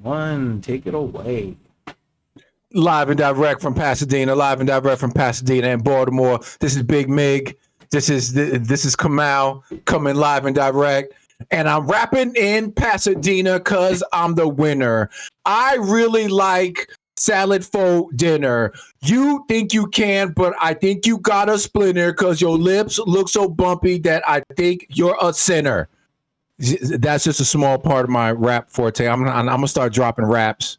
One, take it away. Live and direct from Pasadena, and Baltimore. This is Big Mig. This is Kamal coming live and direct. And I'm rapping in Pasadena because I'm the winner. I really like salad for dinner. You think you can, but I think you got a splinter because your lips look so bumpy that I think you're a sinner. That's just a small part of my rap forte. I'm gonna start dropping raps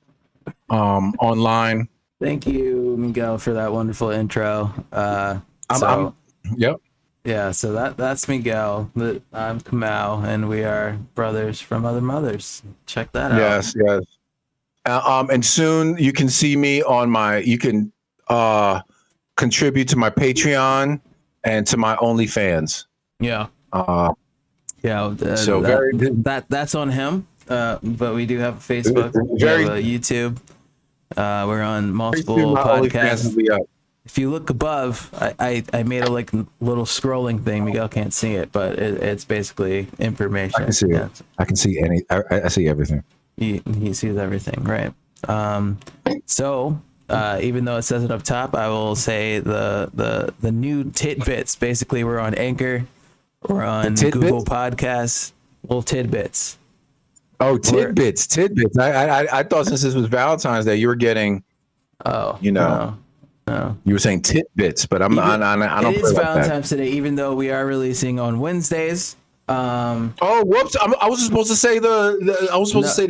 online. Thank you, Miguel, for that wonderful intro. Yep. Yeah, so that's Miguel. I'm Kamau, and we are brothers from other mothers. Check that out. Yes. And soon you can see me on you can contribute to my Patreon and to my OnlyFans. Yeah. So that's on him. But we do have a Facebook, we have a YouTube. We're on multiple podcasts. If you look above, I made a little scrolling thing. Miguel can't see it, but it's basically information. I can see it. I can see I see everything. He sees everything, right? So even though it says it up top, I will say the new tidbits. Basically, we're on Anchor, we're on Google Podcasts. Little tidbits. Oh, tidbits. I thought since this was Valentine's Day, you were getting. Oh, no. You were saying tidbits, but I don't. It is Valentine's today, even though we are releasing on Wednesdays. Oh, whoops! I was supposed to say the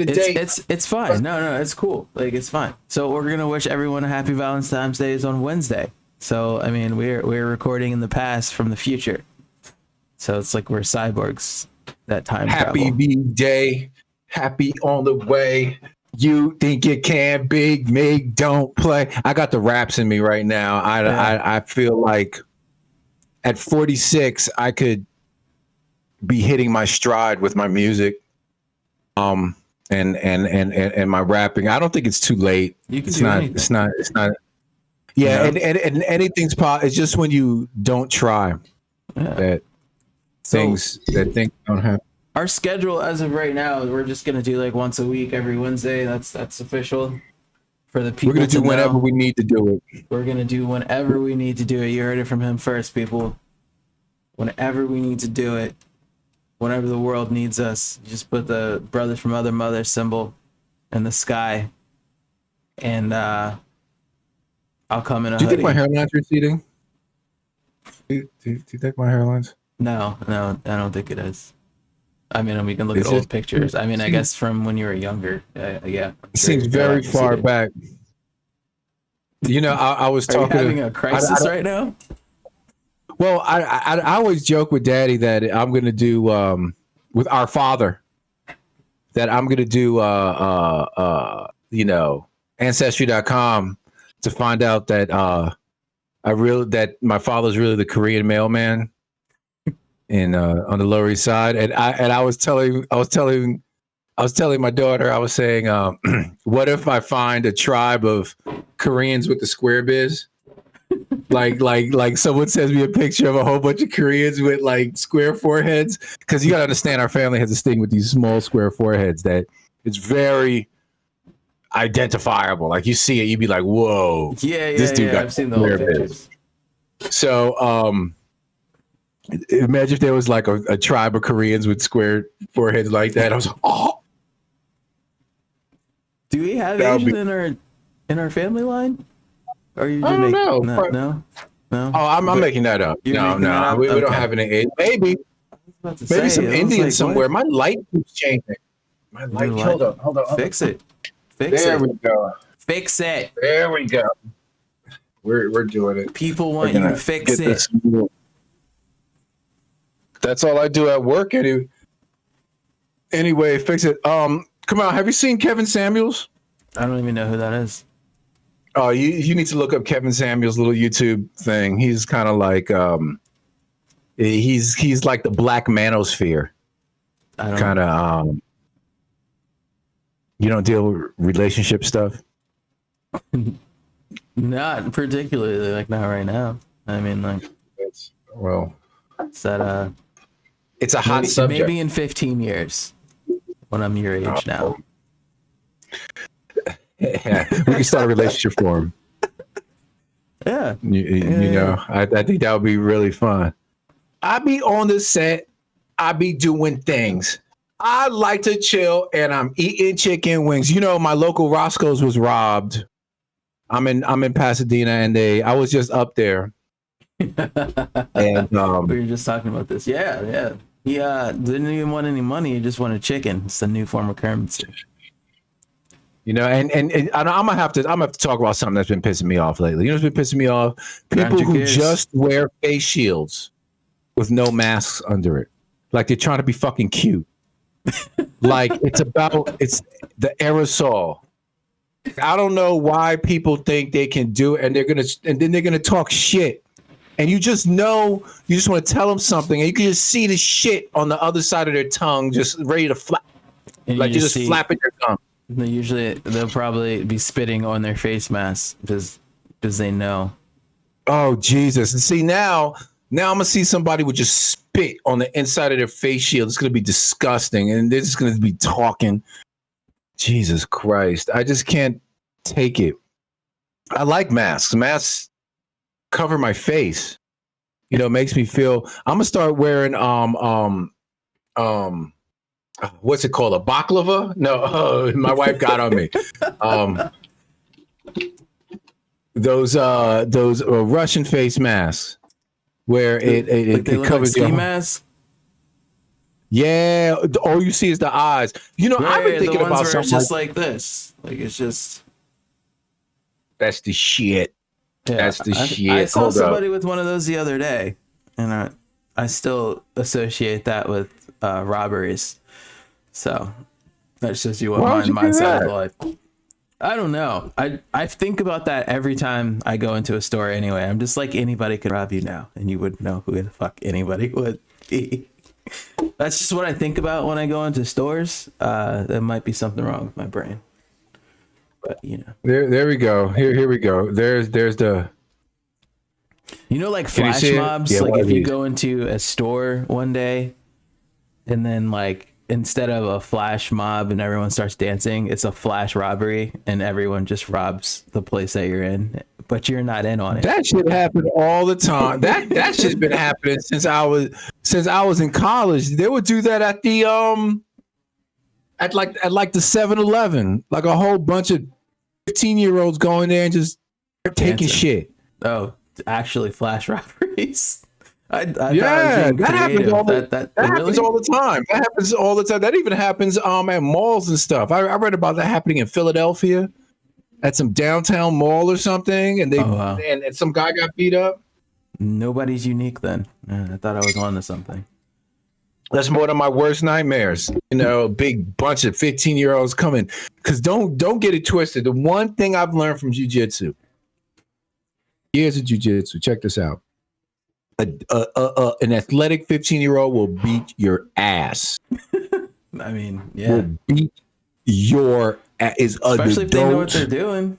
date. It's fine. No, it's cool. It's fine. So we're gonna wish everyone a happy Valentine's Day on Wednesday. So I mean, we're recording in the past from the future. So it's like we're cyborgs. That time. Happy V-Day. Happy on the way. You think you can, Big Mig, don't play. I got the raps in me right now. I feel like at 46 I could be hitting my stride with my music, and my rapping. I don't think it's too late. You can do anything. It's not. Yeah, and anything's possible. It's just when you don't try that things don't happen. Our schedule as of right now, we're just gonna do once a week, every Wednesday. That's official for the people. We're gonna do whenever we need to do it. We're gonna do whenever we need to do it. You heard it from him first, people. Whenever we need to do it, whenever the world needs us, you just put the brothers from other mother symbol in the sky, and I'll come in a hoodie. Do you think my hairline's receding? Do you think my hairline's? No, I don't think it is. I mean, we can look at old pictures. I mean, I guess from when you were younger. Yeah. It seems very far back. I was talking. Are you having a crisis right now? Well, I always joke with Daddy that I'm going to do with our father that I'm going to do ancestry.com to find out that that my father's really the Korean mailman. On the Lower East Side, and I was telling my daughter, I was saying, what if I find a tribe of Koreans with the square biz, like someone sends me a picture of a whole bunch of Koreans with square foreheads, because you gotta understand our family has this thing with these small square foreheads that it's very identifiable. Like you see it, you'd be like, whoa, this dude got I've seen the whole pictures. So imagine if there was a tribe of Koreans with square foreheads like that. I was like, oh. Do we have Asian in our family line? Or you I don't know. No. Oh, I'm making that up. No. We don't have any Asian. Maybe some Indian somewhere. My light keeps changing. My light. Hold on. Fix it. There we go. Fix it. There we go. We're doing it. People want you to fix it. That's all I do at work. Anyway, fix it. Come on. Have you seen Kevin Samuels? I don't even know who that is. Oh, you need to look up Kevin Samuels' little YouTube thing. He's kind of like he's like the Black Manosphere. Kind of you don't deal with relationship stuff? Not particularly, not right now. I mean, it's that it's a hot subject. Maybe in 15 years when I'm your age now. Yeah, we can start a relationship for him. Yeah. You know, I think that would be really fun. I be on the set. I be doing things. I like to chill, and I'm eating chicken wings. You know, my local Roscoe's was robbed. I'm in Pasadena, and I was just up there, and We were just talking about this. Yeah. He didn't even want any money. He just wanted chicken. It's a new form of currency. you know, and I'm gonna have to talk about something that's been pissing me off lately. You know, what's been pissing me off? People who just wear face shields with no masks under it, like they're trying to be fucking cute. Like it's the aerosol. I don't know why people think they can do it, and then they're gonna talk shit. And you just know, you just want to tell them something, and you can just see the shit on the other side of their tongue, just ready to flap. And like you're just flapping your tongue. They'll probably be spitting on their face mask because they know. Oh Jesus! And see now I'm gonna see somebody with just spit on the inside of their face shield. It's gonna be disgusting, and they're just gonna be talking. Jesus Christ! I just can't take it. I like masks. Masks cover my face. You know, it makes me feel. I'm gonna start wearing what's it called? A baklava? No, my wife got on me. Those Russian face masks where it covers like your mask. Yeah, all you see is the eyes. You know, I've been thinking about something it's just like this. Like it's just. That's the shit. Yeah, that's the shit. I saw somebody with one of those the other day, and I still associate that with robberies. So that's just my side of life. I don't know. I think about that every time I go into a store anyway. I'm just like, anybody could rob you now, and you wouldn't know who the fuck anybody would be. That's just what I think about when I go into stores. There might be something wrong with my brain. But you know. There we go. Here we go. There's the like flash mobs. Yeah, like if you go into a store one day and then like instead of a flash mob and everyone starts dancing, it's a flash robbery and everyone just robs the place that you're in, but you're not in on it. That shit happen all the time. That shit's been happening since I was in college. They would do that at the at the 7-Eleven, like a whole bunch of 15-year-olds going there and just taking shit. Oh, actually flash robberies. That happens all the time. That happens all the time. That even happens at malls and stuff. I read about that happening in Philadelphia at some downtown mall or something, and and some guy got beat up. Nobody's unique then. I thought I was on to something. That's more than my worst nightmares. You know, a big bunch of 15-year-olds coming. Because don't get it twisted. The one thing I've learned from jiu-jitsu, years of jiu-jitsu, check this out. An athletic 15-year-old will beat your ass. I mean, yeah. Will beat your ass. Especially if they know what they're doing.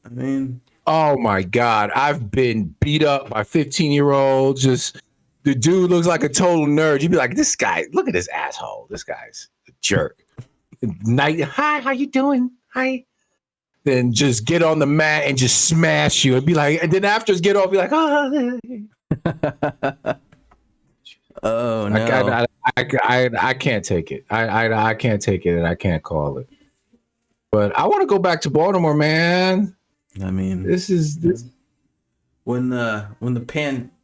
I mean. Oh, my God. I've been beat up by 15-year-olds. Just... The dude looks like a total nerd. You'd be like, this guy, look at this asshole. This guy's a jerk. Hi, how you doing? Hi. Then just get on the mat and just smash you. And be like, and then after get off, be like, oh. Oh, no. I can't take it. I can't take it and I can't call it. But I want to go back to Baltimore, man. I mean, this when the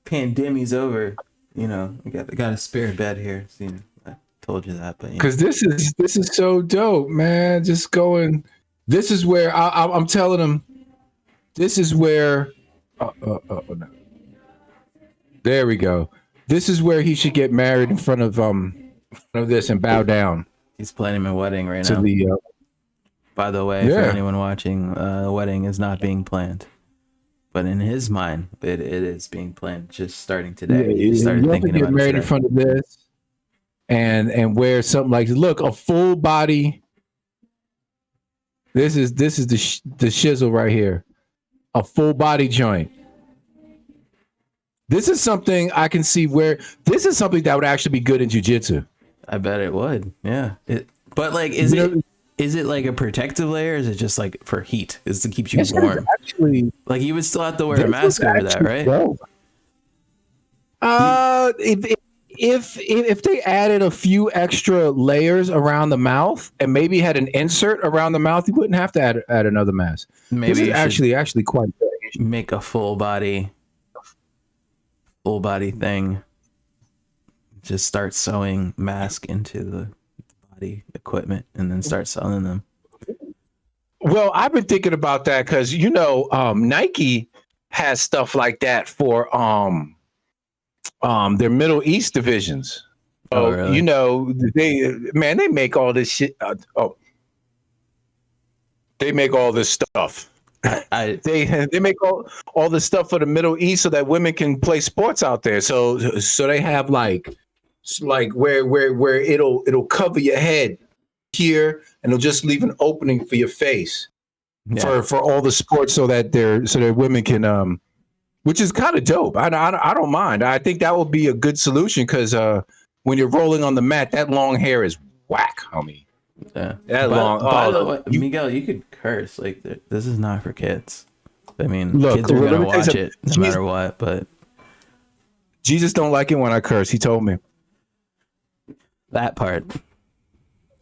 pandemic's over, you know, I got a spare bed here. So, you know, I told you that, but because this is so dope, man. Just going. This is where I'm telling them. This is where. No. There we go. This is where he should get married in front of this and bow down. He's planning my wedding right now. By the way, for anyone watching, the wedding is not being planned. But in his mind, it is being planned. Just starting today. He started thinking about it. Get married in front of this, and wear something like, look, a full body. This is the shizzle right here, a full body joint. This is something I can see where this is something that would actually be good in jiu-jitsu. I bet it would. Yeah. But like, is it Is it like a protective layer? Or is it just like for heat? Is it to keep you This is warm? actually, Like you would still have to wear a this mask is over that, actually right? dope. If they added a few extra layers around the mouth and maybe had an insert around the mouth, you wouldn't have to add another mask. Maybe This is you should actually quite good. make a full body thing. Just start sewing mask into the body equipment and then start selling them. Well, I've been thinking about that because Nike has stuff like that for their Middle East divisions. Oh, So really? they make all this shit. They make all this stuff. They make all this stuff for the Middle East so that women can play sports out there. So they have like where it'll cover your head here and it'll just leave an opening for your face for all the sports so that women can which is kind of dope. I don't mind. I think that would be a good solution because when you're rolling on the mat, that long hair is whack, homie. Yeah. By the way, Miguel, you could curse. Like, this is not for kids. I mean, Look, kids are let gonna me tell you watch something. it no matter what. But Jesus don't like it when I curse. He told me. that part,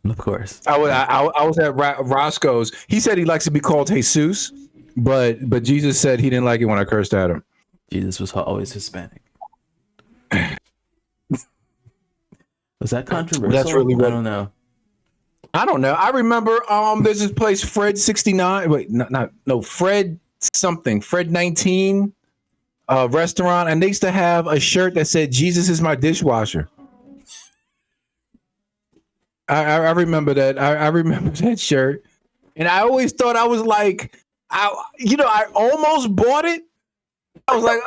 of course. I was at Roscoe's. He said he likes to be called Jesus, but Jesus said he didn't like it when I cursed at him. Jesus was always Hispanic. Was that controversial? That's really what, I don't know. I don't know. I remember there's this place Fred 69. Wait, no Fred something. Fred 19 restaurant, and they used to have a shirt that said Jesus is my dishwasher. I remember that. I remember that shirt. And I always thought I was like I almost bought it. I was like,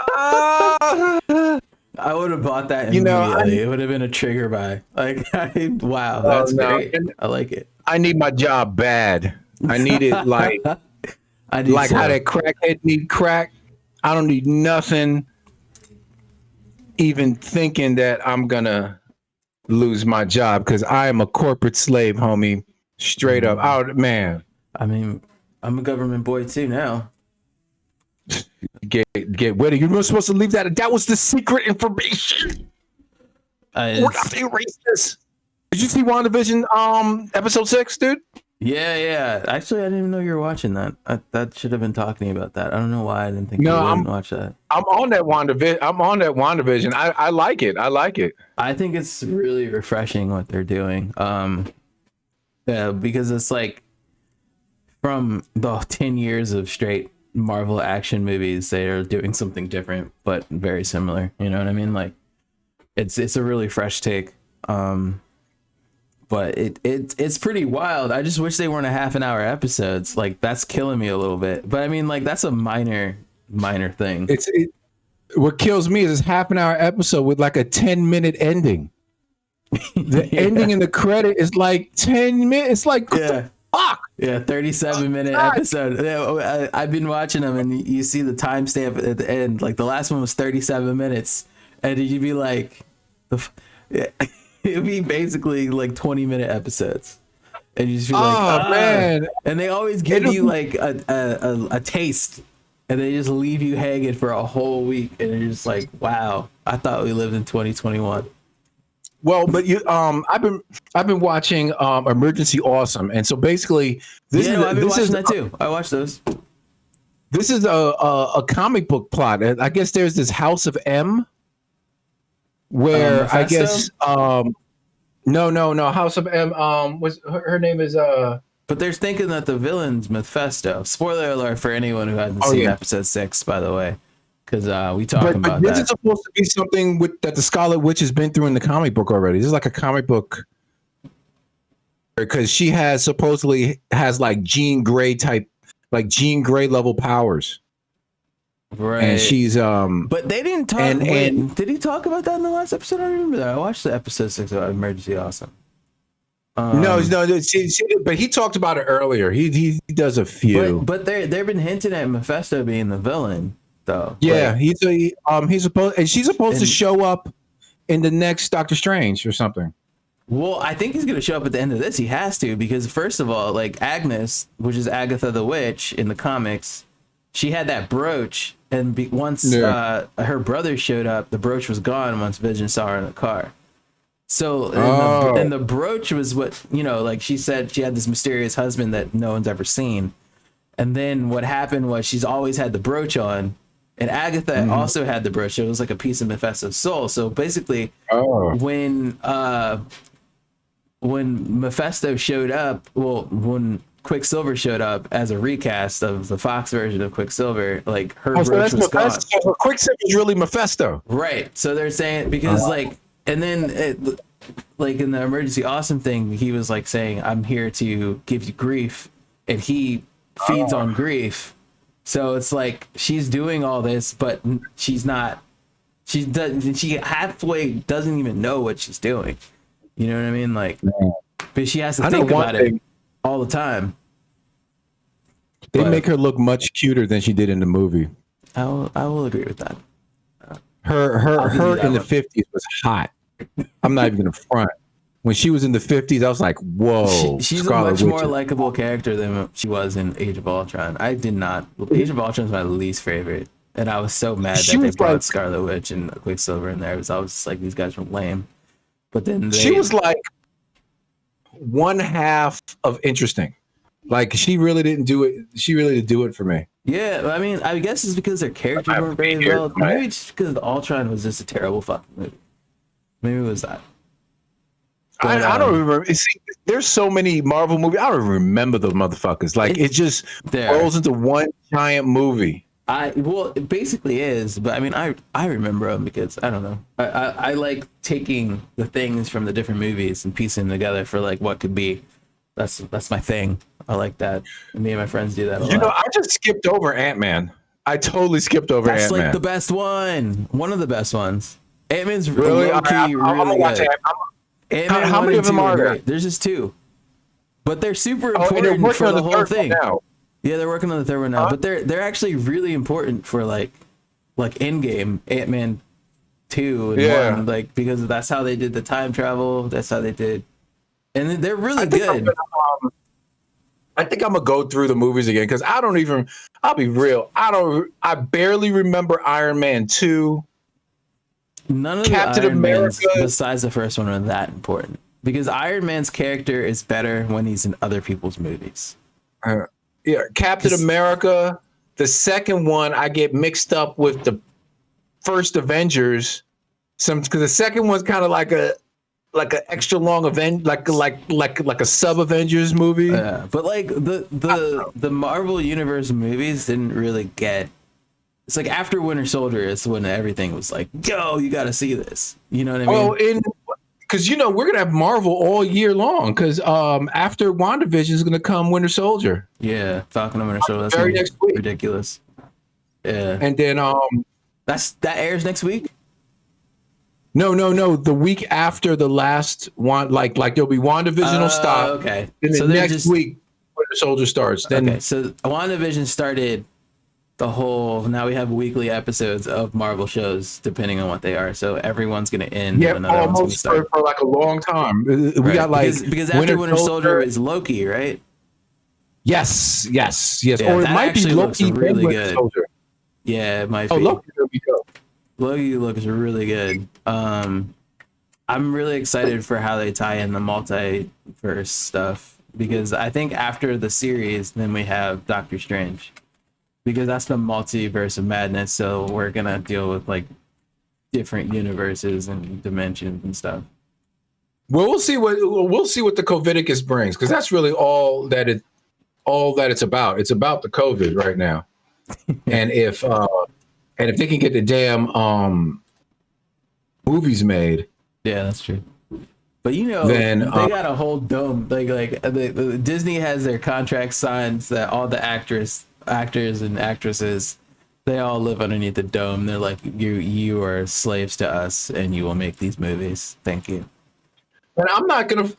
I would have bought that immediately. It would have been a trigger buy. Like, wow, that's great. I like it. I need my job bad. I need it like I do like so. how that crackhead need crack. I don't need nothing. Even thinking that I'm gonna lose my job because I am a corporate slave, homie. Straight up. Oh man. I mean, I'm a government boy too now. Get with it. You were supposed to leave that. That was the secret information. We're not being racist. Did you see WandaVision episode 6, dude? Yeah. Actually, I didn't even know you were watching that. That should have been talking about that. I don't know why I didn't think you wouldn't watch that. I'm on that WandaVision. I like it. I think it's really refreshing what they're doing. Yeah, because it's like from the 10 years of straight Marvel action movies, they are doing something different but very similar. You know what I mean? Like it's a really fresh take. But it's pretty wild. I just wish they weren't a half an hour episodes. Like that's killing me a little bit. But I mean, like that's a minor thing. What kills me is this half an hour episode with like a 10-minute ending. The ending in the credit is like 10 minutes. It's like fuck. Yeah, 37-minute episode. I've been watching them, and you see the timestamp at the end. Like the last one was 37 minutes, and you'd be like, it'd be basically like 20-minute episodes, and you just feel like, man. And they always give you like a taste, and they just leave you hanging for a whole week, and you're just like, wow, I thought we lived in 2021. Well, but I've been watching Emergency Awesome, and so basically I've been watching that too. I watched those. This is a comic book plot. I guess there's this House of M, where I guess no House of M was her name is But they're thinking that the villain's Mephisto. Spoiler alert for anyone who hasn't seen episode 6, by the way. Because we talked about this that. is supposed to be something that the Scarlet Witch has been through in the comic book already. This is like a comic book because she supposedly has like Jean Grey level powers. Right. And she's But they didn't talk. And did he talk about that in the last episode? I don't remember that. I watched the episode 6 of Emergency Awesome. No, but he talked about it earlier. He does a few. But they've been hinting at Mephisto being the villain. Though. Yeah, he's supposed, and she's supposed to show up in the next Doctor Strange or something. Well, I think he's going to show up at the end of this. He has to, because first of all, like Agnes, which is Agatha the Witch in the comics, she had that brooch, and once her brother showed up, the brooch was gone once Vision saw her in the car. So, and the brooch was what, you know, like she said, she had this mysterious husband that no one's ever seen. And then what happened was she's always had the brooch on, and Agatha also had the brooch. It was like a piece of Mephisto's soul. So basically, when Mephisto showed up, well, when Quicksilver showed up as a recast of the Fox version of Quicksilver, like her brooch was gone. So Quicksilver is really Mephisto, right? So they're saying, because like, and then like in the Emergency Awesome thing, he was like saying, "I'm here to give you grief," and he feeds on grief. So it's like she's doing all this, but she's not. She halfway doesn't even know what she's doing. You know what I mean? Like, but she has to think about it all the time. They make her look much cuter than she did in the movie. I will agree with that. Her in the 50s was hot. I'm not even gonna front. When she was in the 50s, I was like, whoa. She's a much more likable character than she was in Age of Ultron. I did not. Age of Ultron is my least favorite, and I was so mad that they brought Scarlet Witch and Quicksilver in there. I was just like, these guys were lame. But then she was like one half of interesting. Like she really didn't do it. She really didn't do it for me. Yeah, I mean, I guess it's because their characters weren't very well. Maybe it's because the Ultron was just a terrible fucking movie. Maybe it was that. But, I don't remember. See, there's so many Marvel movies. I don't remember the motherfuckers. Like it just rolls into one giant movie. Well, it basically is, but I mean, I remember them because I don't know. I like taking the things from the different movies and piecing them together for like what could be. That's my thing. I like that. And me and my friends do that a lot. You know, I just skipped over Ant-Man. I totally skipped over Ant-Man. That's like the best one. One of the best ones. Ant-Man's really low-key, really good. Ant-Man how many of them are there? There's just two. But they're super important for the whole thing. Yeah, they're working on the third one now, but they're actually really important for like Endgame, Ant-Man 2 and 1, like because that's how they did the time travel. That's how they did, and they're really good. I think I'm gonna go through the movies again because I don't even. I'll be real. I barely remember Iron Man 2. None of Captain the Iron Mans besides the first one are that important because Iron Man's character is better when he's in other people's movies. Yeah, Captain America. The second one I get mixed up with the first Avengers. Because the second one's kind of like an extra long event, like a sub Avengers movie. Yeah, but like the Marvel Universe movies didn't really get. It's like after Winter Soldier is when everything was like, yo, you got to see this. You know what I mean? Because, you know, we're going to have Marvel all year long because after WandaVision is going to come Winter Soldier. Yeah, Falcon and Winter Soldier. That's very next week. Ridiculous. Yeah. And then... that airs next week? No. The week after the last one, like there'll be WandaVision will stop. Okay. And then next week, Winter Soldier starts. Then, okay, so WandaVision started... now we have weekly episodes of Marvel shows depending on what they are, so everyone's gonna end and another one's gonna start for like a long time. We got like because after Winter Soldier is Loki, right? Yes. Yeah, Or it might be Loki really good. Soldier. Yeah, it might be. Loki's gonna be dope. Loki looks really good. I'm really excited for how they tie in the multiverse stuff because I think after the series then we have Doctor Strange. Because that's the multiverse of madness, so we're gonna deal with like different universes and dimensions and stuff. Well, we'll see what the Covidicus brings, because that's really all that it's about. It's about the COVID right now, and if they can get the damn movies made, yeah, that's true. But you know, then they got a whole dome. Like Disney has their contract signs that all the actors and actresses, they all live underneath the dome. They're like, you are slaves to us and you will make these movies. Thank you. And I'm not gonna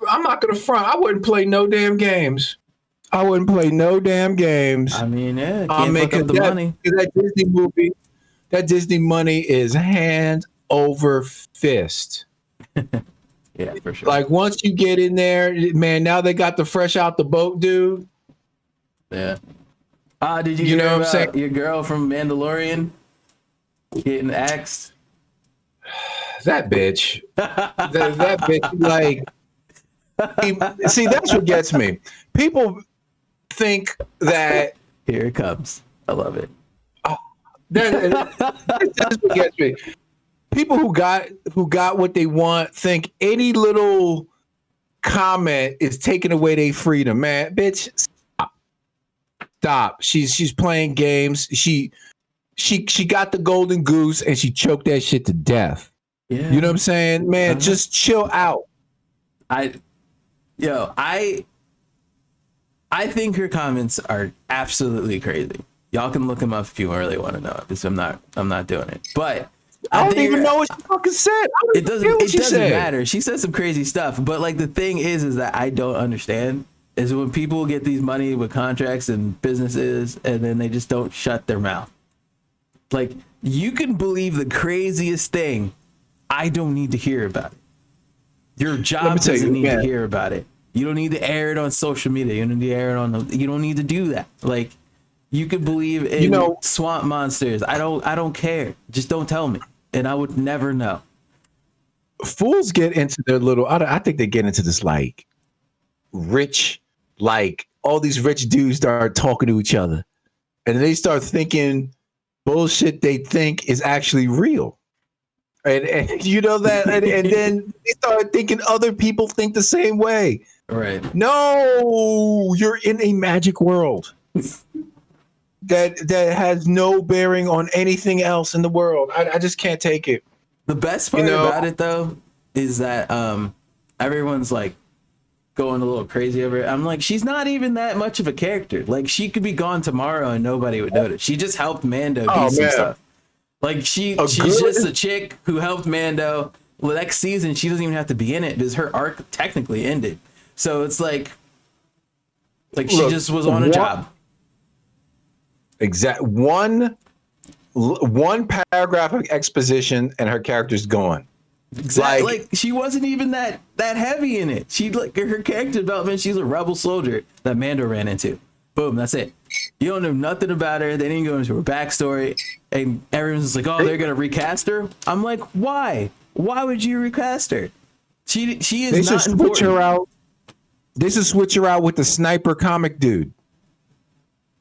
front. I wouldn't play no damn games. I mean, yeah, can't fuck up the money. That Disney movie, that Disney money is hand over fist. Yeah, for sure. Like once you get in there, man, now they got the fresh out the boat, dude. Yeah. Did you, You hear know what I'm about saying? your girl from Mandalorian getting axed? That bitch. That bitch, like, see, that's what gets me. People think that Here it comes. I love it. that's what gets me. People who got what they want think any little comment is taking away their freedom, man. Bitch, stop. She's playing games. She got the golden goose and she choked that shit to death. Yeah. You know what I'm saying? Man, just chill out. I think her comments are absolutely crazy. Y'all can look them up if you really want to know it, because I'm not doing it. But I don't even know what she fucking said. It doesn't matter. She said some crazy stuff, but like the thing is that I don't understand is when people get these money with contracts and businesses and then they just don't shut their mouth. Like, you can believe the craziest thing. I don't need to hear about it. Your job doesn't need to hear about it. You don't need to air it on social media. You don't need to air it on. You don't need to do that. Like, you could believe in swamp monsters. I don't care. Just don't tell me, and I would never know. Fools get into their little. I think they get into this like rich, like all these rich dudes start talking to each other, and they start thinking bullshit they think is actually real. And you know that, and then they start thinking other people think the same way. Right. No, you're in a magic world that has no bearing on anything else in the world. I just can't take it. The best part about it, though, is that everyone's like going a little crazy over it. I'm like, she's not even that much of a character. Like, she could be gone tomorrow and nobody would notice. She just helped Mando do some stuff. Like, she's just a chick who helped Mando. Well, next season, she doesn't even have to be in it because her arc technically ended. So it's like she just was on a job. Exact one paragraph of exposition and her character's gone. Exactly. Like she wasn't even that heavy in it. She like her character development. She's a rebel soldier that Mando ran into. Boom, that's it. You don't know nothing about her. They didn't go into her backstory, and everyone's like, "Oh, they're gonna recast her." I'm like, "Why? Why would you recast her? She is they not should important." Switch her out. They should switch her out with the sniper comic dude.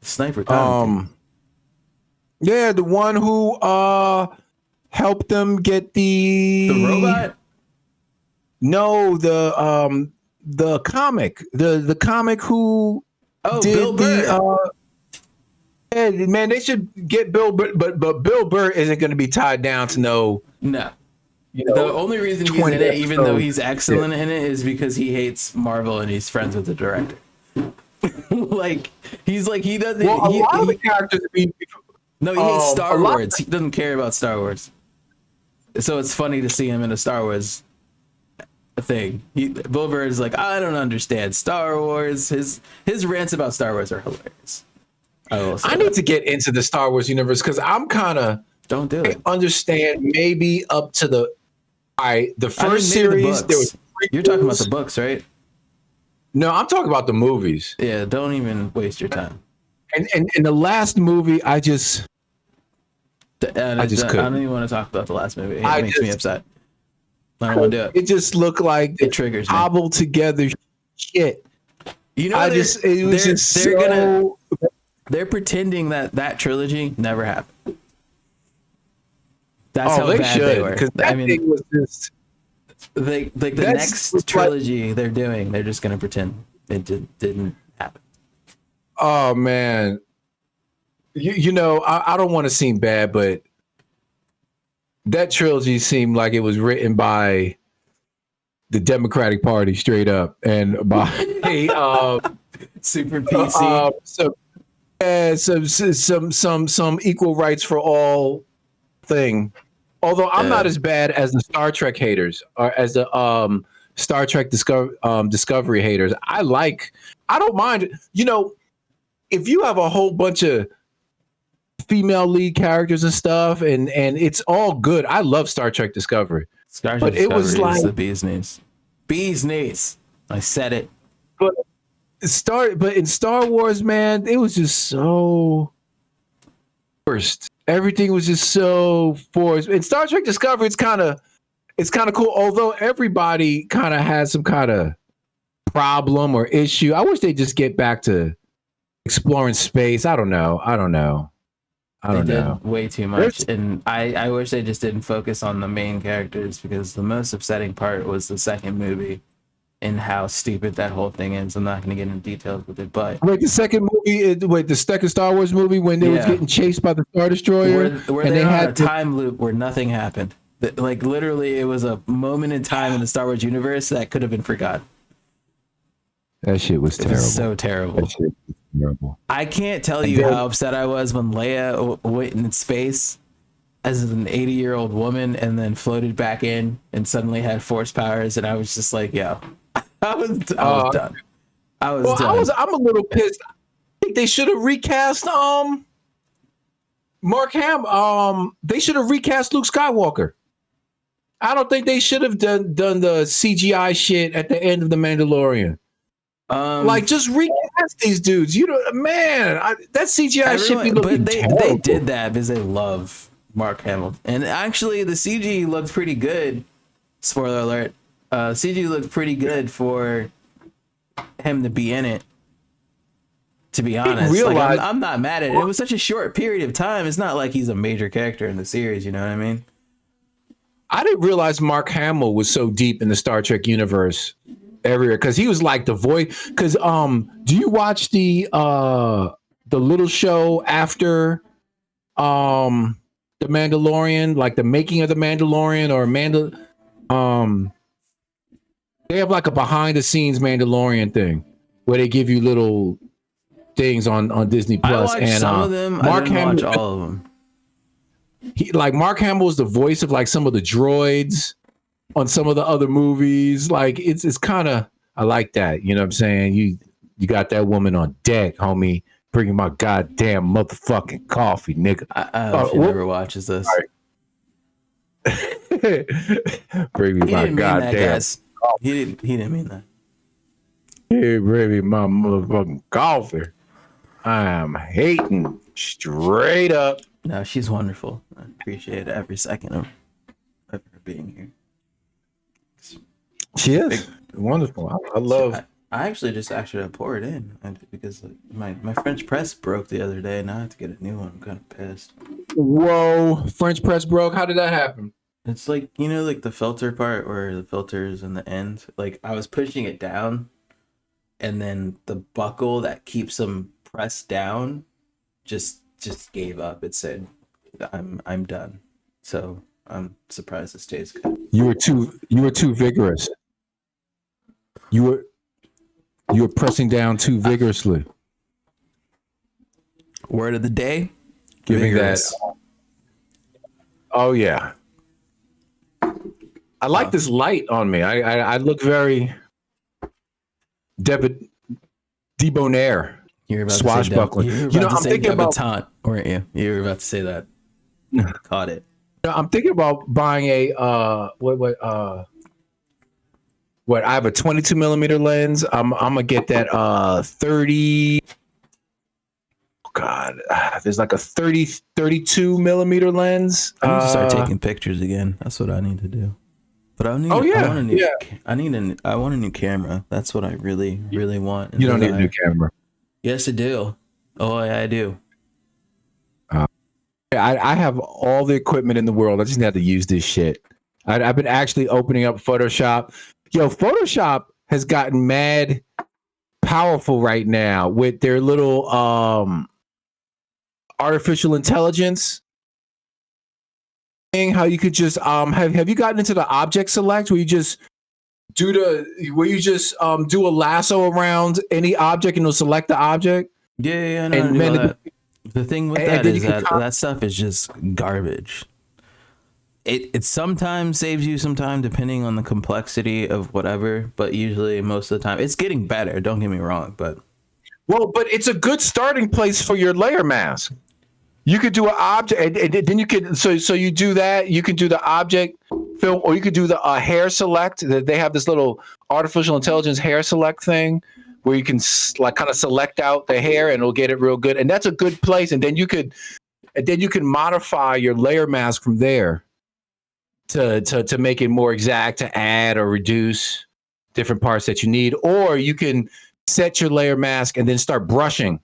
Sniper comic. Yeah, the one who helped them get the robot. No, the comic, the comic who did Bill Burr. Yeah, man, they should get Bill Burr, but Bill Burr isn't going to be tied down to no. You know, the only reason he's in it, even though he's excellent in it, is because he hates Marvel and he's friends with the director. Like he's like he doesn't. Well, a lot of the characters. No, he hates Star Wars. He doesn't care about Star Wars. So it's funny to see him in a Star Wars thing. Bill Burr is like, I don't understand Star Wars. His rants about Star Wars are hilarious. I need to get into the Star Wars universe because I'm kind of don't do it. Understand maybe up to the first series. You're talking about the books, right? No, I'm talking about the movies. Yeah, don't even waste your time. And the last movie, I just couldn't. I don't even want to talk about the last movie. It makes me upset. I don't want to do it. It just looked like it triggers me. Cobbled together shit. You know, they're pretending that trilogy never happened. That's how bad they were. I mean, thing was just the next trilogy they're doing. They're just gonna pretend it didn't happen. Oh man, you know, I don't want to seem bad, but that trilogy seemed like it was written by the Democratic Party straight up, and by super PC. Some equal rights for all thing. Although I'm not as bad as the Star Trek haters or as the Star Trek Discovery haters. I don't mind. You know, if you have a whole bunch of female lead characters and stuff, and it's all good. I love Star Trek Discovery. But it was like the bee's knees. Bees knees. I said it. But in Star Wars, man, it was just so forced. Everything was just so forced. In Star Trek Discovery, it's kind of cool. Although everybody kind of has some kind of problem or issue. I wish they just get back to exploring space. I don't know. They did way too much, and I wish they just didn't focus on the main characters, because the most upsetting part was the second movie and how stupid that whole thing is. I'm not going to get into details with it, but the second movie, the second Star Wars movie, when they was getting chased by the Star Destroyer, where and they had had a time loop where nothing happened. Like literally, it was a moment in time in the Star Wars universe that could have been forgotten. That shit was terrible. It was so terrible. That shit was terrible. I can't tell you how upset I was when Leia went in space as an 80-year-old woman and then floated back in and suddenly had force powers, and I was just like, yo, I was done. I'm a little pissed. I think they should have recast Mark Hamill. They should have recast Luke Skywalker. I don't think they should have done the CGI shit at the end of The Mandalorian. Just recast these dudes. That CGI should be looking terrible. They did that because they love Mark Hamill, and actually the CG looked pretty good. Spoiler alert: CG looked pretty good for him to be in it. To be honest, I'm not mad at it. It was such a short period of time. It's not like he's a major character in the series. You know what I mean? I didn't realize Mark Hamill was so deep in the Star Trek universe everywhere, because he was like the voice. Because do you watch the little show after The Mandalorian, like the making of The Mandalorian, or they have like a behind the scenes Mandalorian thing where they give you little things on Disney Plus. I watched some of them. I didn't watch all of them. Mark Hamill is the voice of like some of the droids on some of the other movies. Like it's kind of, I like that. You know what I'm saying? You got that woman on deck, homie, bringing my goddamn motherfucking coffee, nigga. I hope she never watches this. Bring me my goddamn coffee. He didn't mean that. Hey, bring me my motherfucking coffee. I am hating straight up. No, she's wonderful. I appreciate every second of her being here. She is wonderful. I love. I actually just asked her to pour it in, because my French press broke the other day, and I have to get a new one. I'm kind of pissed. Whoa, French press broke. How did that happen? It's like, like the filter part where the filter is in the end. Like I was pushing it down, and then the buckle that keeps them pressed down just gave up. It said, "I'm done." So I'm surprised it stays good. You were too vigorous. You were pressing down too vigorously. Word of the day. Giving vigorous. That. Oh yeah. I like this light on me. I look very debonair. You're about swashbuckling. I'm thinking about debutante, weren't you? You were about to say that. Caught it. I'm thinking about buying a what? I have a 22 millimeter lens. I'm gonna get that 30. God, there's like a 32 millimeter lens. I need to start taking pictures again. That's what I need to do. But I want a new camera. That's what I really, really want. You don't need a new camera. Yes, I do. Oh, yeah, I do. I have all the equipment in the world. I just have to use this shit. I've been actually opening up Photoshop. Yo, Photoshop has gotten mad powerful right now with their little artificial intelligence thing. How you could just have you gotten into the object select where you just do a lasso around any object and it'll select the object? Yeah, no, the thing with that is that stuff is just garbage. It sometimes saves you some time depending on the complexity of whatever, but usually most of the time it's getting better. Don't get me wrong, but it's a good starting place for your layer mask. You could do an object, and then you could so you do that. You can do the object film, or you could do the hair select. They have this little artificial intelligence hair select thing where you can like kind of select out the hair and it'll get it real good. And that's a good place. And then you can modify your layer mask from there to make it more exact, to add or reduce different parts that you need. Or you can set your layer mask and then start brushing.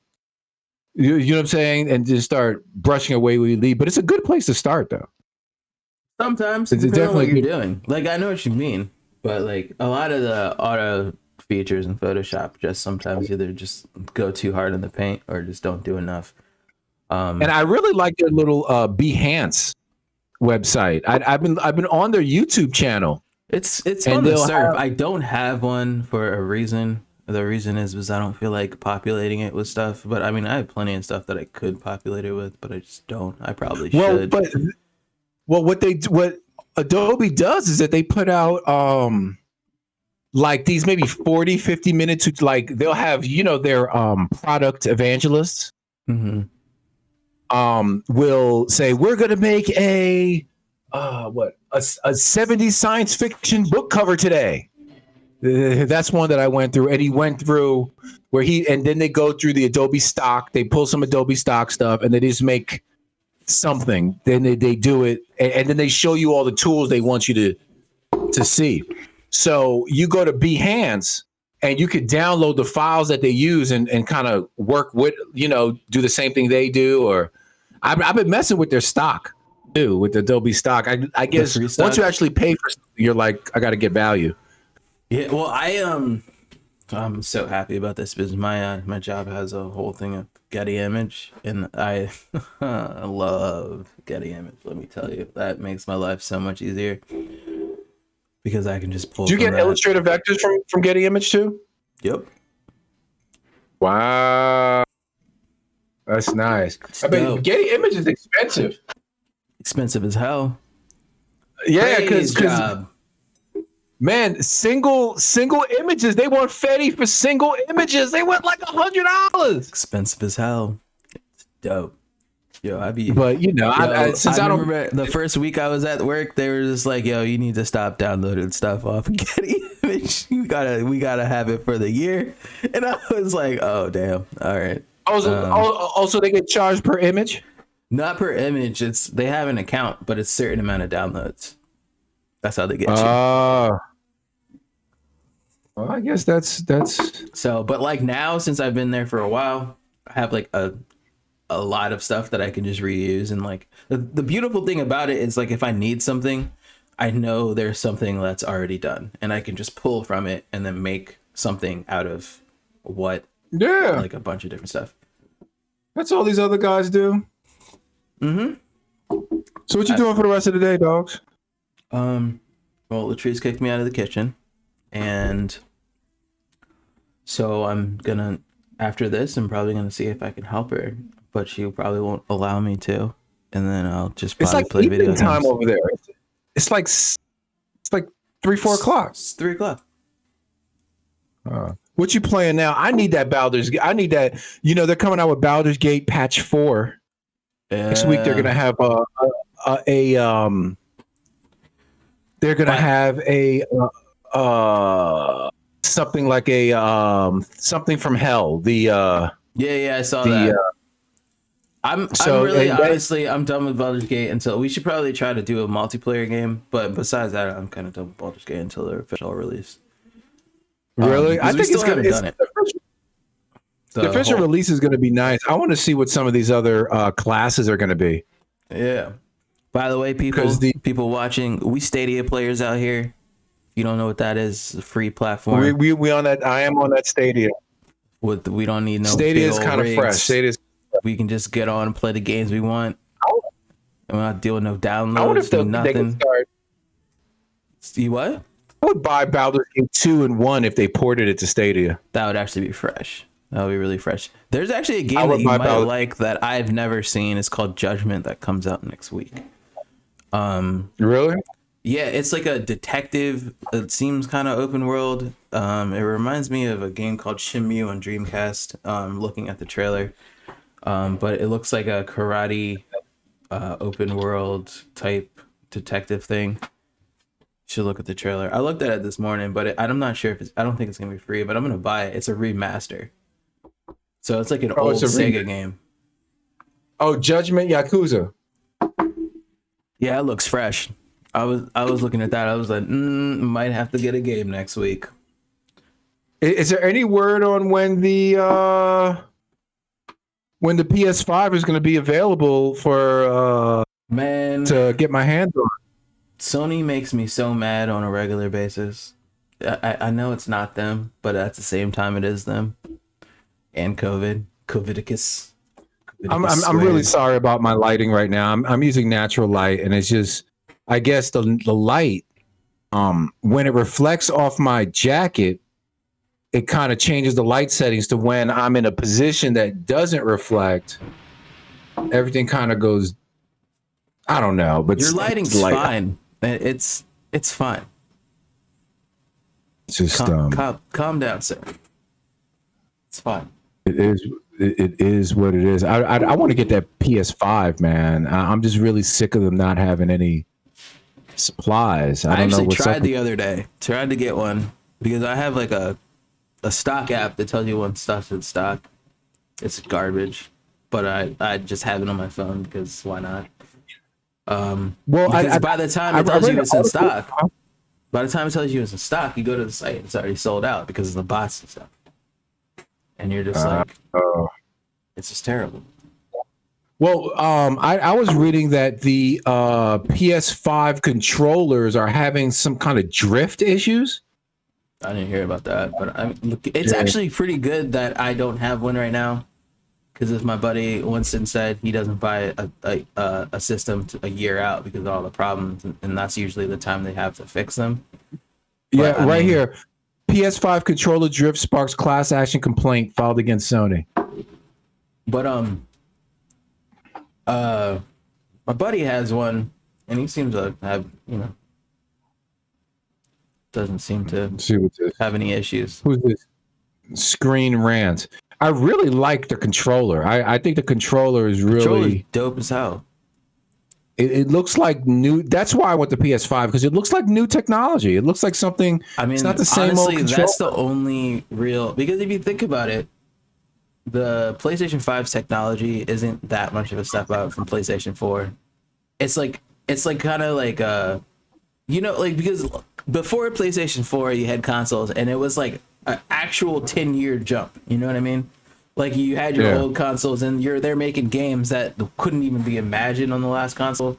You know what I'm saying? And just start brushing away where you leave. But it's a good place to start, though. Sometimes it depends on what you're doing. Like, I know what you mean, but like a lot of the auto features in Photoshop just sometimes either just go too hard in the paint or just don't do enough. And I really like their little Behance website. I've been on their YouTube channel. It's fun to surf. I don't have one for a reason. The reason is I don't feel like populating it with stuff. But I mean, I have plenty of stuff that I could populate it with, but I just don't. I probably should. What Adobe does is that they put out like these maybe 40, 50 minutes. Like they'll have, you know, their product evangelists. Mm-hmm. Will say we're gonna make a 70s science fiction book cover today. That's one that I went through, and he went through where and then they go through the Adobe stock. They pull some Adobe stock stuff, and they just make something. Then they do it, and then they show you all the tools they want you to see. So you go to Behance, and you could download the files that they use and kind of work with, you know, do the same thing they do. Or I've been messing with their stock too, with the Adobe stock. I guess once you actually pay for something, you're like, I got to get value. Yeah, well, I'm so happy about this because my job has a whole thing of Getty Image, and I love Getty Image. Let me tell you, that makes my life so much easier because I can just pull. Do you get illustrative vectors from Getty Image too? Yep. Wow, that's nice. I mean, Getty Image is expensive. Expensive as hell. Yeah, because man, single images. They want Fetty for single images. They want like $100. Expensive as hell. It's dope. Yo, But you know, I remember the first week I was at work, they were just like, "Yo, you need to stop downloading stuff off of Getty Image. We gotta have it for the year." And I was like, "Oh, damn. All right." Also, they get charged per image. Not per image. They have an account, but it's a certain amount of downloads. That's how they get you. Well, I guess that's so. But like now, since I've been there for a while, I have like a lot of stuff that I can just reuse. And like the beautiful thing about it is like if I need something, I know there's something that's already done, and I can just pull from it and then make something out of what. Yeah, like a bunch of different stuff. That's all these other guys do. Mm-hmm. So what you doing for the rest of the day, dogs? Well, Latrice kicked me out of the kitchen, and so I'm gonna, after this, I'm probably gonna see if I can help her, but she probably won't allow me to, and then I'll just probably play video games. Time over there. It's like 3-4 o'clock. It's 3 o'clock. What you playing now? I need that Baldur's. I need that. You know, they're coming out with Baldur's Gate patch 4. Next week they're gonna have they're gonna have a something like a something from hell. Yeah, I saw that. I'm really honestly I'm done with Baldur's Gate until we should probably try to do a multiplayer game. But besides that, I'm kind of done with Baldur's Gate until their official release. Really, I think it's gonna. Done it. The official release is going to be nice. I want to see what some of these other classes are going to be. Yeah. By the way, people watching, we Stadia players out here. If you don't know what that is, it's a free platform. We on that. I am on that Stadia. We don't need no Stadia is kind of fresh. We can just get on and play the games we want. And we're not dealing with no downloads. I wonder if nothing. They can start. See what? I would buy Baldur's Gate 2 and 1 if they ported it to Stadia. That would actually be fresh. That would be really fresh. There's actually a game that you might like that I've never seen. It's called Judgment that comes out next week. Really? Yeah, it's like a detective. It seems kind of open world. It reminds me of a game called Shenmue on Dreamcast. Looking at the trailer, but it looks like a karate open world type detective thing. Should look at the trailer. I looked at it this morning, but I'm not sure if it's. I don't think it's gonna be free, but I'm gonna buy it. It's a remaster, so it's like an old Sega game. Oh, Judgment Yakuza. Yeah, it looks fresh. I was looking at that. I was like, might have to get a game next week. Is there any word on when the PS5 is going to be available for man to get my hands on? Sony makes me so mad on a regular basis. I know it's not them, but at the same time, it is them. And Covidicus. I'm really sorry about my lighting right now. I'm using natural light, and it's just, I guess the light, when it reflects off my jacket, it kind of changes the light settings to when I'm in a position that doesn't reflect. Everything kind of goes, I don't know, but your lighting's fine. It's fine. It's just calm down, sir. It's fine. It is what it is. I want to get that PS5, man. I'm just really sick of them not having any supplies. I actually tried the other day. Tried to get one because I have like a stock app that tells you when stuff's in stock. It's garbage, but I just have it on my phone because why not? By the time it tells you it's in stock, you go to the site and it's already sold out because of the bots and stuff. And you're just it's just terrible. Well, I was reading that the PS5 controllers are having some kind of drift issues. I didn't hear about that, but it's actually pretty good that I don't have one right now. Because as my buddy Winston said, he doesn't buy a system a year out because of all the problems, and that's usually the time they have to fix them. But, here, PS5 controller drift sparks class action complaint filed against Sony. But my buddy has one, and he seems to have doesn't seem to have any issues. Who's this? Screen Rant. I really like the controller. I think the controller is really dope as hell. It looks like new. That's why I went to PS5 because it looks like new technology. It looks like something. I mean, it's not the same honestly, old controller. That's the only real, because if you think about it, the PlayStation 5's technology isn't that much of a step up from PlayStation 4. It's like kind of like because before PlayStation 4 you had consoles and it was like an actual 10-year jump. You know what I mean? Like you had your old consoles and they're making games that couldn't even be imagined on the last console.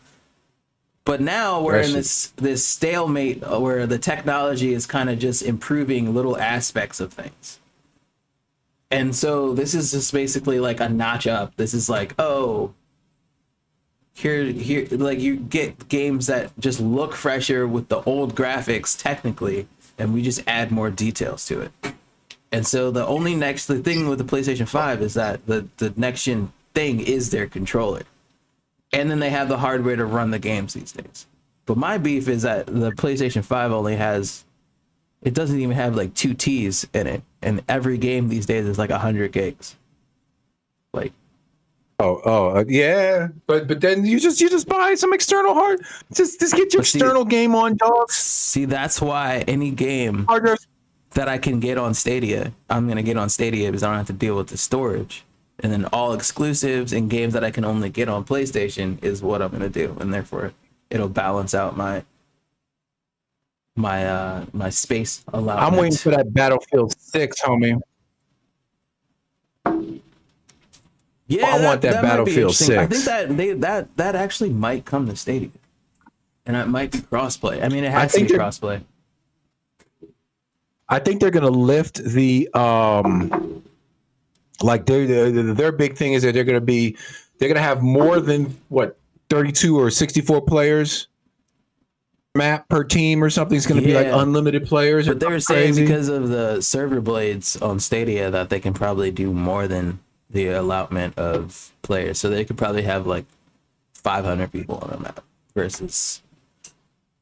But now we're in this stalemate where the technology is kind of just improving little aspects of things. And so this is just basically like a notch up. This is like, here, like you get games that just look fresher with the old graphics technically, and we just add more details to it. And so the thing with the PlayStation 5 is that the next gen thing is their controller. And then they have the hardware to run the games these days. But my beef is that the PlayStation 5 it doesn't even have like 2 T's in it. And every game these days is like 100 gigs. Like, yeah. But then you just buy some external hard. Just get your external game on, dog. See, that's why any game that I can get on Stadia, I'm gonna get on Stadia because I don't have to deal with the storage. And then all exclusives and games that I can only get on PlayStation is what I'm gonna do, and therefore it'll balance out my space allowance. I'm waiting for that Battlefield 6, homie. Yeah, I want that Battlefield 6. I think that actually might come to Stadia, and it might be crossplay. I mean, it has to be crossplay. I think they're gonna lift the like their big thing is that they're gonna have more than 32 or 64 players map per team or something. It's gonna be like unlimited players. But they were saying because of the server blades on Stadia that they can probably do more than the allotment of players, so they could probably have like 500 people on a map versus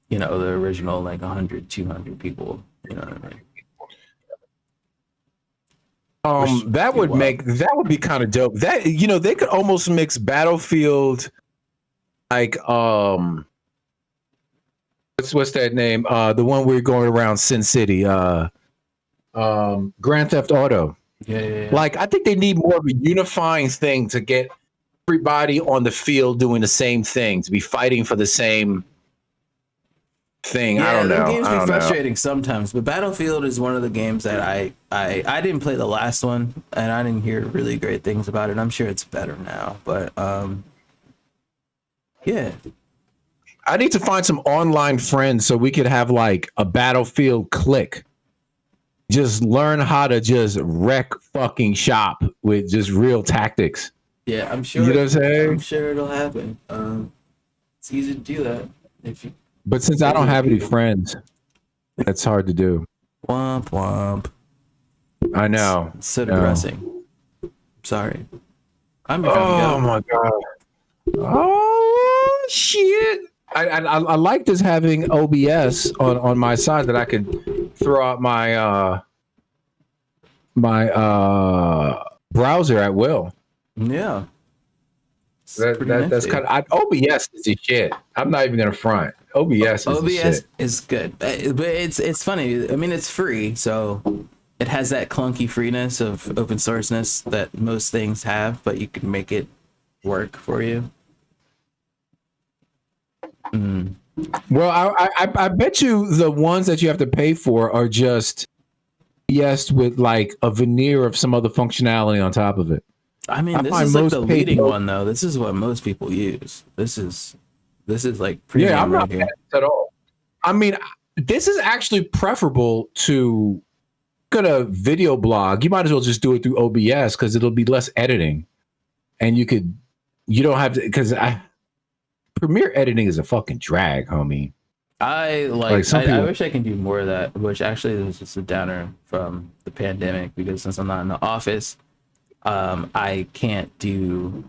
the original like 100 200 people. You know what I mean? That would be kind of dope. That they could almost mix Battlefield like what's that name? The one we're going around Sin City. Grand Theft Auto. Yeah. Like, I think they need more of a unifying thing to get everybody on the field doing the same thing, to be fighting for the same thing. Yeah, I don't know. games I be don't know. frustrating sometimes, but Battlefield is one of the games that I didn't play the last one, and I didn't hear really great things about it. I'm sure it's better now, but yeah. I need to find some online friends so we could have like a Battlefield clique. Just learn how to just wreck fucking shop with just real tactics. Yeah, I'm sure. You know what I'm saying? I'm sure it'll happen. It's easy to do that if you. But since I don't have any friends, that's hard to do. Womp womp. I know. It's so depressing. Sorry. I'm Oh my god. Oh shit. I like this having OBS on my side that I could throw out my browser at will. Yeah. That's kind of OBS is the shit. I'm not even gonna front. OBS is good, but it's funny. I mean, it's free, so it has that clunky freeness of open sourceness that most things have, but you can make it work for you. Well, I bet you the ones that you have to pay for are just with like a veneer of some other functionality on top of it. I mean, this is like the leading one though. This is what most people use. This is like premium. Yeah, I'm not right mad at all. I mean, this is actually preferable to a video blog. You might as well just do it through OBS because it'll be less editing, and you don't have to, because Premiere editing is a fucking drag, homie. I wish I can do more of that, which actually was just a downer from the pandemic, because since I'm not in the office, I can't do,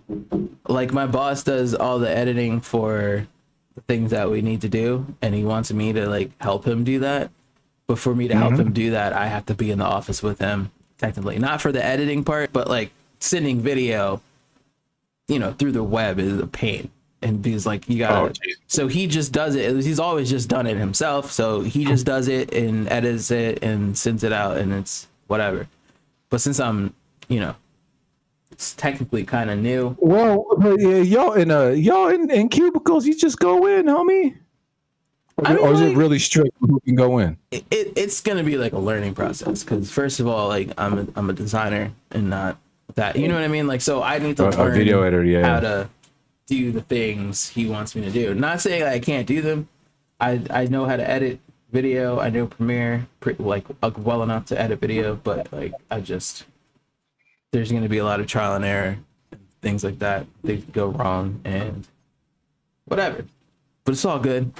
like, my boss does all the editing for the things that we need to do, and he wants me to like help him do that. But for me to help him do that, I have to be in the office with him, technically, not for the editing part, but like sending video, through the web is a pain. And because like you gotta, so he just does it. He's always just done it himself. So he just does it and edits it and sends it out, and it's whatever. But since I'm, it's technically kind of new. Well, yeah, y'all in cubicles, you just go in, homie. Or is it really strict who can go in? It's gonna be like a learning process, because first of all, like I'm a designer and not that. You know what I mean? Like, so I need to learn a video editor, how to do the things he wants me to do. Not saying I can't do them. I know how to edit video. I know Premiere well enough to edit video, but like there's going to be a lot of trial and error, things like that. They go wrong and whatever. But it's all good.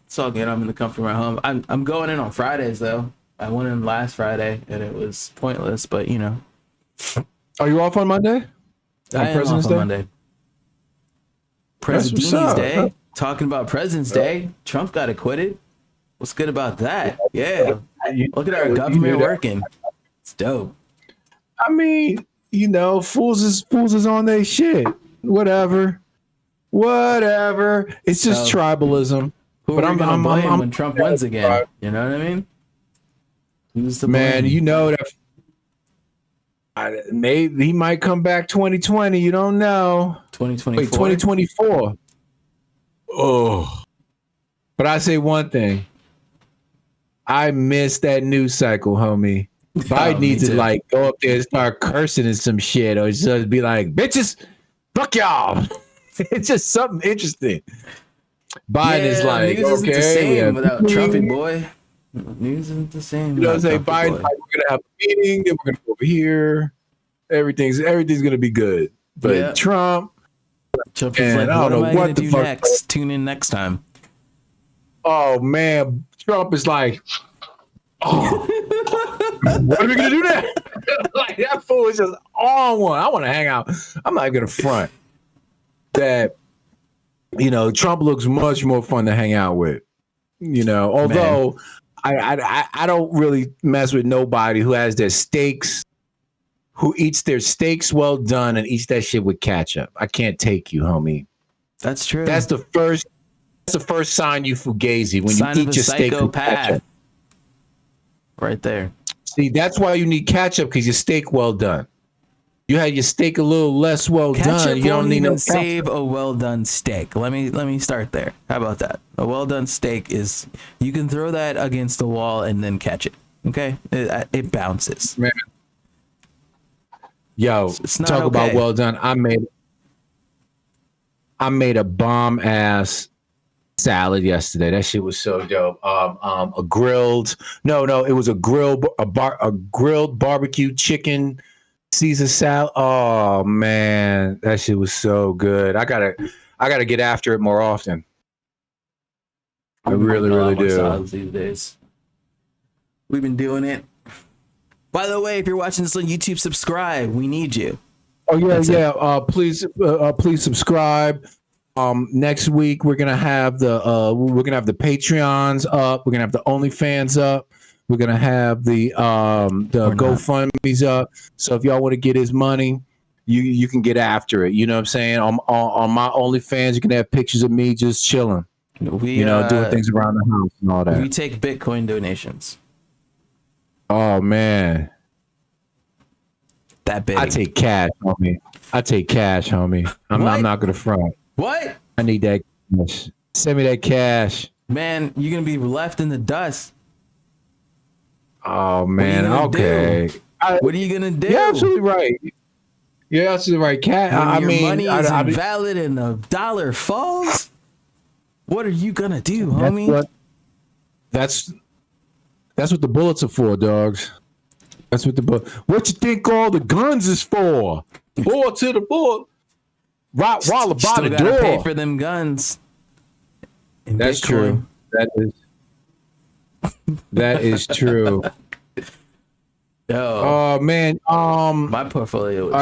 It's all good. I'm in the comfort of my home. I'm going in on Fridays though. I went in last Friday and it was pointless, but Are you off on Monday? I am off on Monday. President's Day. Talking about President's Day. Trump got acquitted. What's good about that? Yeah. Look at our government working. It's dope. I mean, fools is on their shit. Whatever. It's just tribalism. But I'm blame when Trump wins again. You know what I mean? Who's the man? Maybe he might come back 2020. You don't know. 2024. Wait, 2024. Oh, but I say one thing. I miss that news cycle, homie. Biden needs to like go up there and start cursing and some shit, or just be like, "Bitches, fuck y'all." It's just something interesting. Biden is like, news isn't the same without Trumpy boy. News isn't the same. You know what I'm saying? Biden, like, we're gonna have a meeting, then we're gonna go over here. Everything's gonna be good. But Trump is like, what am I gonna do next? Tune in next time. Oh man, Trump is like, what are we gonna do now? Like, that fool is just on one. I want to hang out. I'm not gonna front that. Trump looks much more fun to hang out with. Although I don't really mess with nobody who has their steaks, who eats their steaks well done and eats that shit with ketchup. I can't take you, homie. That's true. That's the first the first sign you fugazi, when Sign you of eat a your steak with psychopath. ketchup. Right there. See, that's why you need ketchup, because your steak well done. You had your steak a little less well Ketchup done. You won't don't need even no save ketchup. a well done steak. Let me start there. How about that? A well done steak is, you can throw that against the wall and then catch it. Okay, it bounces. Man. Yo, It's not talk about okay. well done. I made a bomb ass salad yesterday. That shit was so dope. A grilled, no, it was a grilled barbecue chicken Caesar salad. Oh man, that shit was so good. I gotta get after it more often. I really do. Salads these days. We've been doing it. By the way, if you're watching this on YouTube, subscribe. We need you. Oh yeah, That's yeah. Please subscribe. Next week we're gonna have the Patreons up. We're gonna have the OnlyFans up. We're gonna have the GoFundMe's up. So if y'all want to get his money, you can get after it. You know what I'm saying? On my OnlyFans, you can have pictures of me just chilling. We Doing things around the house and all that. We take Bitcoin donations. Oh man, that big. I take cash, homie. I'm not gonna front. What? I need that cash. Send me that cash. Man, you're gonna be left in the dust. Oh man, okay. What are you gonna do? You're absolutely right. You're absolutely right, Cat. When your money is invalid and a dollar falls. What are you gonna do, homie? That's what the bullets are for, dogs. That's what what you think all the guns is for? Ball to the ball. Right while about the door. Pay for them guns. That's Bitcoin. True. That is true. Yo, Oh man. My portfolio is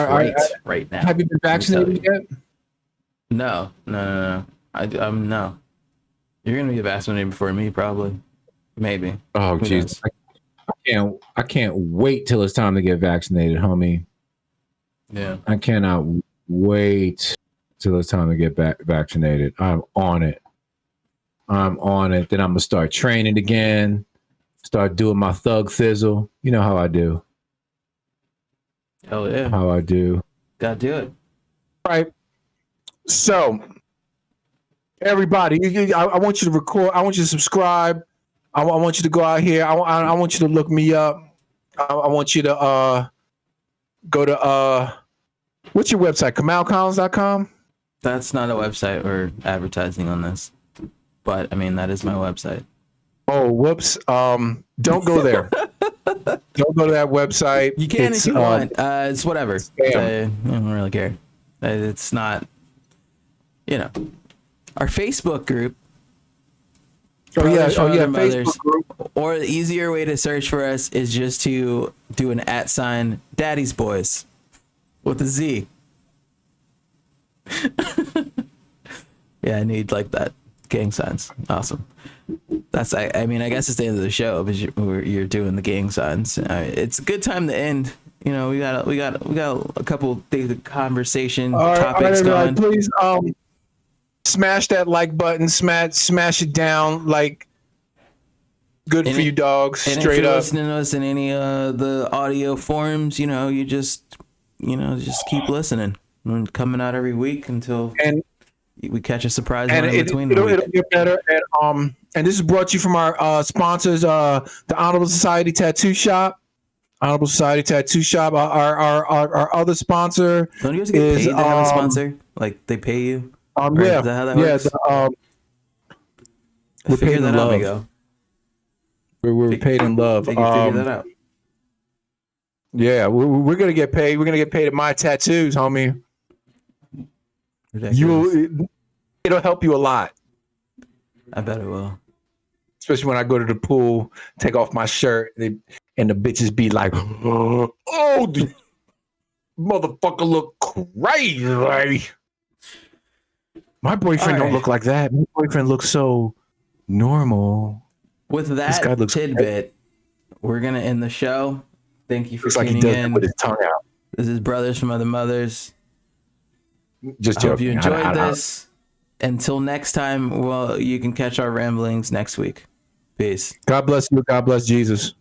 right now. Have you been vaccinated yet? No. I'm no. You're gonna get vaccinated before me, probably. Maybe. Oh jeez. I can't wait till it's time to get vaccinated, homie. Yeah. I cannot wait till it's time to get vaccinated. I'm on it. Then I'm gonna start training again. Start doing my thug thizzle. You know how I do. Hell yeah. How I do. Gotta do it. Right. So, everybody, I want you to record. I want you to subscribe. I want you to go out here. I want you to look me up. I want you to go to what's your website? KamalCollins.com? That's not a website or advertising on this. But I mean, that is my website. Oh, whoops. Don't go there. Don't go to that website. You can if you want. It's whatever. I don't really care. It's not, our Facebook group. Facebook group. Or the easier way to search for us is just to do an @ Daddy's Boys with a Z. Yeah, I need like that gang signs. Awesome. That's I mean I guess it's the end of the show because you're doing the gang signs. It's a good time to end. We got a couple days of conversation topics going. Please smash that like button, smash it down, like good for you dogs. And Straight if you're up. listening to us in any of the audio forms, you just keep listening. And coming out every week until we catch a surprise one in between. It'll get better. And this is brought to you from our sponsors, the Honorable Society Tattoo Shop. Honorable Society Tattoo Shop. Our other sponsor. Don't you guys get paid to have a sponsor? Like they pay you? Yeah. Is that how that works? We're paid in love. Amigo. We're paid in love. Figure that out. Yeah, we're gonna get paid. We're gonna get paid at my tattoos, homie. It'll help you a lot. I bet it will. Especially when I go to the pool, take off my shirt, and the bitches be like, "Oh, the motherfucker look crazy." My boyfriend don't look like that. My boyfriend looks so normal. With that tidbit, we're gonna end the show. Thank you for tuning in. With his tongue out. This is Brothers from Other Mothers. Just I hope you enjoyed this. until next time, well, you can catch our ramblings next week. Peace. God bless you. God bless Jesus.